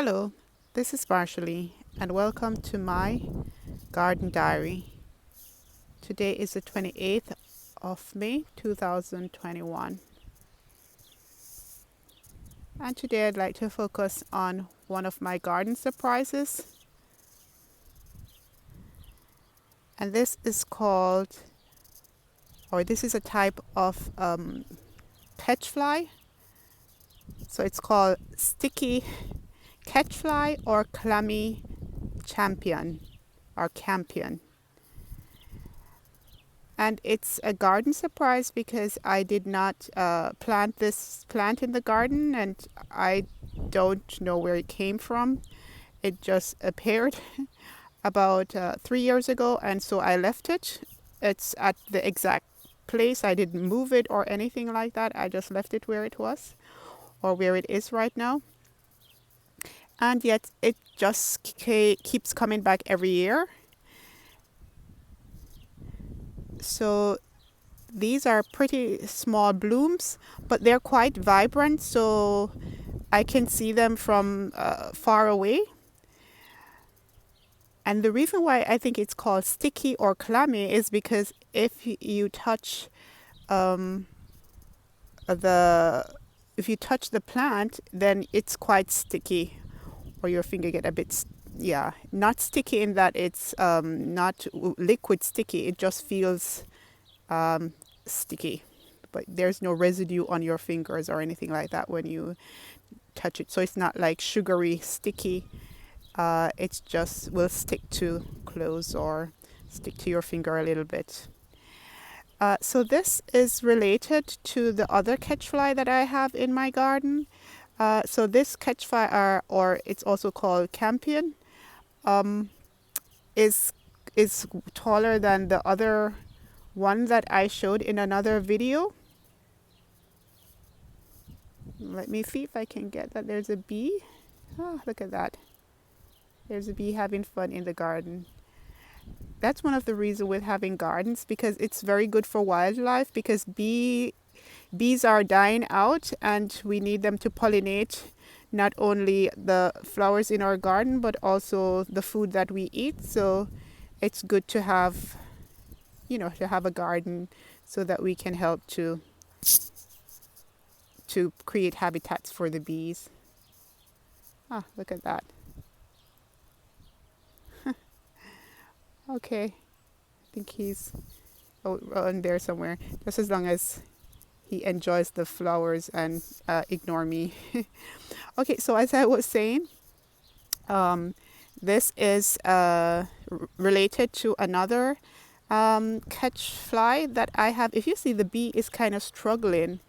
Hello, this is Marshally, and welcome to my garden diary. Today is the 28th of May 2021, and today I'd like to focus on one of my garden surprises, and this is a type of Catchfly. So it's called sticky Catchfly or Clammy Campion. And it's a garden surprise because I did not plant this plant in the garden, and I don't know where it came from. It just appeared about 3 years ago, and so I left it. It's at the exact place. I didn't move it or anything like that. I just left it where it was or where it is right now. And yet it just keeps coming back every year. So these are pretty small blooms, but they're quite vibrant, so I can see them from far away. And the reason why I think it's called sticky or clammy is because if you touch the plant, then it's quite sticky, or your finger get a bit, not sticky in that it's not liquid sticky. It just feels sticky, but there's no residue on your fingers or anything like that when you touch it. So it's not like sugary sticky. It's just will stick to clothes or stick to your finger a little bit. So this is related to the other catchfly that I have in my garden. So this catchfly, or it's also called Campion, is taller than the other one that I showed in another video. Let me see if I can get that. There's a bee. Oh, look at that. There's a bee having fun in the garden. That's one of the reasons with having gardens, because it's very good for wildlife, because bees are dying out and we need them to pollinate not only the flowers in our garden but also the food that we eat. So it's good to have a garden so that we can help to create habitats for the bees. Ah, look at that. Okay, I think he's on there somewhere, just as long as he enjoys the flowers and ignore me. Okay, so as I was saying, this is related to another catchfly that I have. If you see, the bee is kind of struggling.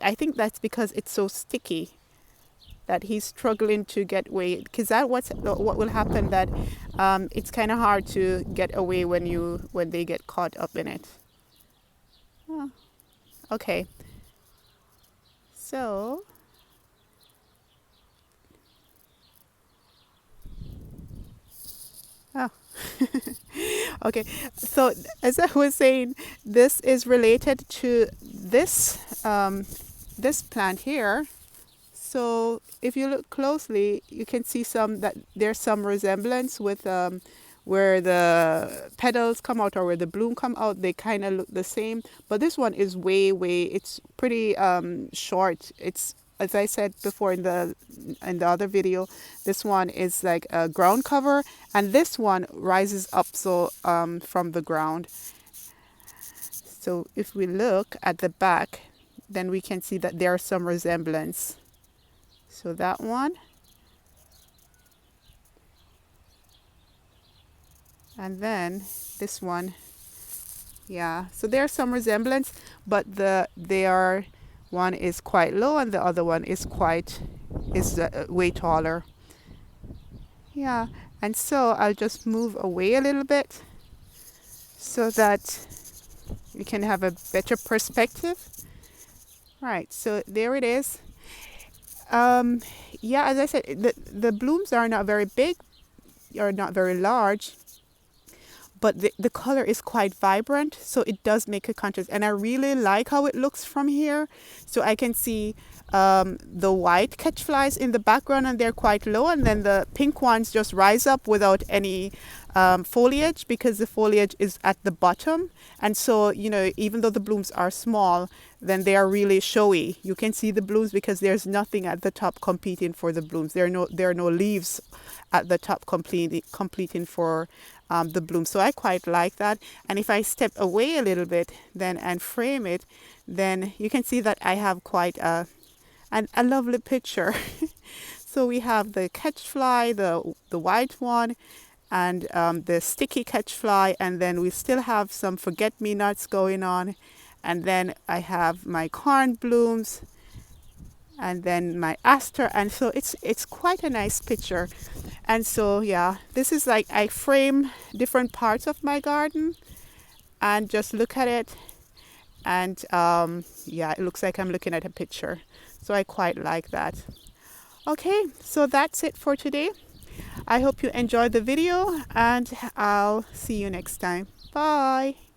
I think that's because it's so sticky that he's struggling to get away, because what will happen, that it's kind of hard to get away when they get caught up in it. Oh, okay, so okay, so as I was saying, this is related to this this plant here. So if you look closely, you can see there's some resemblance with where the petals come out or where the bloom come out. They kind of look the same, but this one is it's pretty short. It's, as I said before in the other video, this one is like a ground cover, and this one rises up from the ground. So if we look at the back, then we can see that there's some resemblance. So that one, and then this one, so there's some resemblance, but one is quite low and the other one is way taller. And so I'll just move away a little bit so that we can have a better perspective. Right, so there it is. As I said, the blooms are not very big or not very large, but the color is quite vibrant, so it does make a contrast, and I really like how it looks from here. So I can see the white catchflies in the background, and they're quite low, and then the pink ones just rise up without any foliage, because the foliage is at the bottom. And so, you know, even though the blooms are small, then they are really showy. You can see the blooms because there's nothing at the top competing for the blooms. There are no leaves at the top completing for the bloom. So I quite like that. And if I step away a little bit then and frame it, then you can see that I have quite a lovely picture. So we have the catchfly, the white one, and the sticky catchfly, and then we still have some forget-me-nots going on, and then I have my corn blooms, and then my aster, and so it's quite a nice picture. And so yeah, this is like I frame different parts of my garden and just look at it, and yeah, it looks like I'm looking at a picture. So I quite like that. Okay, so that's it for today. I hope you enjoyed the video, and I'll see you next time. Bye.